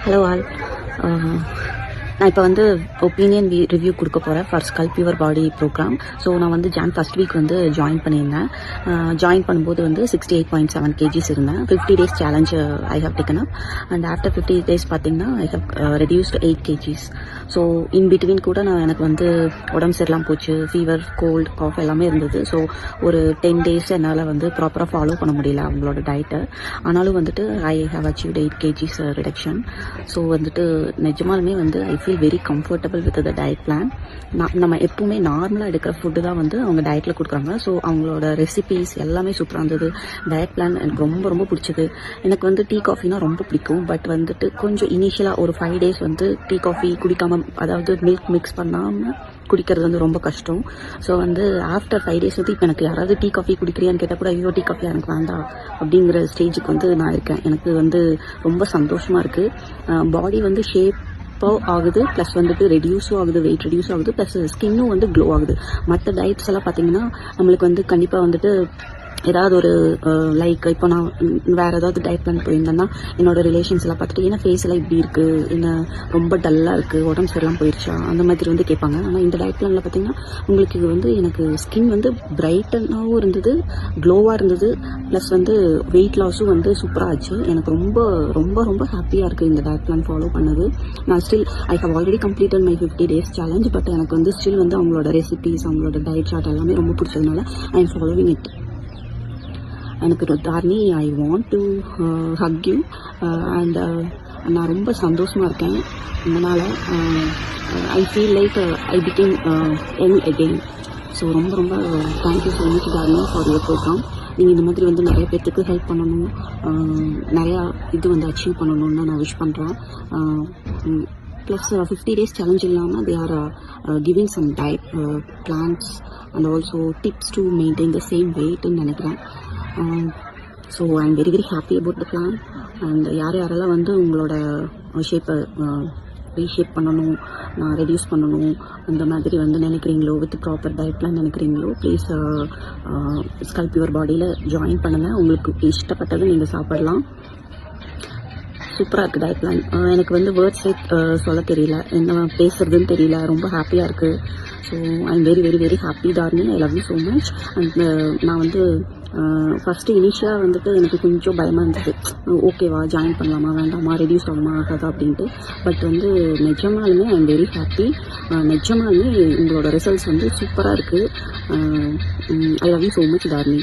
Hello all. நான் இப்போ வந்து ஒப்பீனியன் ரிவ்யூ கொடுக்க போகிறேன் for sculpt your body programme. So நான் வந்து ஃபர்ஸ்ட் வீக் வந்து ஜாயின் பண்ணியிருந்தேன். ஜாயின் பண்ணும்போது வந்து 68.7 kgs இருந்தேன். 50 days challenge I have taken up and after 50 days பார்த்தீங்கன்னா I have reduced 8 kgs. So in between கூட எனக்கு வந்து உடம்பு சரியில்லாமல் போச்சு, ஃபீவர், கோல்டு, காஃப் எல்லாமே இருந்தது. ஸோ ஒரு 10 days என்னால் வந்து ப்ராப்பராக ஃபாலோ பண்ண முடியல அவங்களோட டயட்டை. ஆனாலும் வந்துட்டு I have achieved 8 kgs reduction. So வந்துட்டு நிஜமாலுமே வந்து I feel very comfortable with the diet plan. நம்ம எப்பவுமே நார்மலாக எடுக்கிற ஃபுட்டு தான் வந்து அவங்க டயட்டில் கொடுக்குறாங்க. ஸோ அவங்களோட ரெசிபீஸ் எல்லாமே சூப்பராக இருந்தது. டயட் பிளான் எனக்கு ரொம்ப ரொம்ப பிடிச்சது. எனக்கு வந்து டீ காஃபினா ரொம்ப பிடிக்கும். பட் வந்துட்டு கொஞ்சம் இனிஷியலாக ஒரு 5 days வந்து டீ காஃபி குடிக்காமல், அதாவது மில்க் மிக்ஸ் பண்ணாமல் குடிக்கிறது வந்து ரொம்ப கஷ்டம். ஸோ வந்து ஆஃப்டர் 5 days வந்து இப்போ எனக்கு யாராவது டீ காஃபி குடிக்கிறியான்னு கேட்டால் கூட ஐயோ டீ காஃபி எனக்கு வேண்டாம் அப்படிங்கிற ஸ்டேஜுக்கு வந்து நான் இருக்கேன். எனக்கு வந்து ரொம்ப சந்தோஷமாக இருக்குது. பாடி வந்து ஷேப் ஆகுது, ப்ளஸ் வந்துட்டு ரெடியூஸும் ஆகுது, வெயிட் ரெடியூஸ் ஆகுது, ப்ளஸ் ஸ்கின்னும் வந்து க்ளோ ஆகுது. மற்ற டயட்ஸ் எல்லாம் பார்த்தீங்கன்னா நம்மளுக்கு வந்து கண்டிப்பாக வந்துட்டு ஏதாவது ஒரு லைக் இப்போ நான் வேறு ஏதாவது டயட் பிளான் போயிருந்தேன்னா என்னோட ரிலேஷன்ஸ் எல்லாம் பார்த்துட்டு என்ன ஃபேஸ் எல்லாம் இப்படி இருக்குது, என்ன ரொம்ப டல்லாக இருக்குது, உடம்பு சரியில்லாம் போயிடுச்சா, அந்த மாதிரி வந்து கேட்பாங்க. ஆனால் இந்த டயட் பிளானில் பார்த்தீங்கன்னா உங்களுக்கு இது வந்து எனக்கு ஸ்கின் வந்து பிரைட்டனாகவும் இருந்தது, க்ளோவாக இருந்தது, ப்ளஸ் வந்து வெயிட் லாஸும் வந்து சூப்பராக ஆச்சு. எனக்கு ரொம்ப ரொம்ப ரொம்ப ஹாப்பியாக இருக்குது இந்த டயட் பிளான் ஃபாலோ பண்ணது. நான் still I have already completed my 50 days challenge. But எனக்கு வந்து ஸ்டில் வந்து அவங்களோட ரெசிபீஸ், அவங்களோட டயட் சார்ட் எல்லாமே ரொம்ப பிடிச்சதுனால ஐ எம் ஃபாலோவிங் இட். எனக்கு Dharani, I want to hug you and நான் ரொம்ப சந்தோஷமாக இருக்கேன். இதனால் I feel like I became young again. So ரொம்ப ரொம்ப thank you so much Dharani for your programme. நீங்கள் இந்த மாதிரி வந்து நிறைய பேர்த்துக்கு ஹெல்ப் பண்ணணும், நிறையா இது வந்து அச்சீவ் பண்ணணும்னு நான் விஷ் பண்ணுறேன். ப்ளஸ் 50 days சேலஞ்ச் இல்லாமல் they are giving some diet plans and also tips to maintain the same வெயிட்னு நினைக்கிறேன். So I am very very happy about the plan. And யாரெல்லாம் வந்து உங்களோட ஷேப்பை ரீஷேப் பண்ணணும், நான் ரெடியூஸ் பண்ணணும் அந்த மாதிரி வந்து நினைக்கிறீங்களோ, வித் ப்ராப்பர் டயட் பிளான் நினைக்கிறீங்களோ, ப்ளீஸ் ஸ்கல்ப் யுவர் பாடியில் ஜாயின் பண்ணுங்கள். உங்களுக்கு இஷ்டப்பட்டது நீங்கள் சாப்பிடலாம். சூப்பராக இருக்குது டயட் பிளான். எனக்கு வந்து வேர்ட்ஸே சொல்ல தெரியல, என்ன பேசுறதுன்னு தெரியல, ரொம்ப ஹாப்பியாக இருக்குது. So I am very very very happy Dharani. I love you so much. And நான் வந்து ஃபஸ்ட்டு இனிஷியலாக வந்துட்டு எனக்கு கொஞ்சம் பயமாக இருந்தது, ஓகேவா ஜாயின் பண்ணலாமா வேண்டாமா, ரெடியூஸ் ஆகுமா ஆகாதா அப்படின்ட்டு. பட் வந்து நிஜமாலுமே ஐ எம் வெரி ஹாப்பி. நிஜமாலுமே உங்களோட ரிசல்ட்ஸ் வந்து சூப்பராக இருக்குது. I love you so much Dharani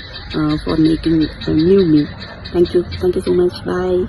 for making new me. Thank you so much. Bye.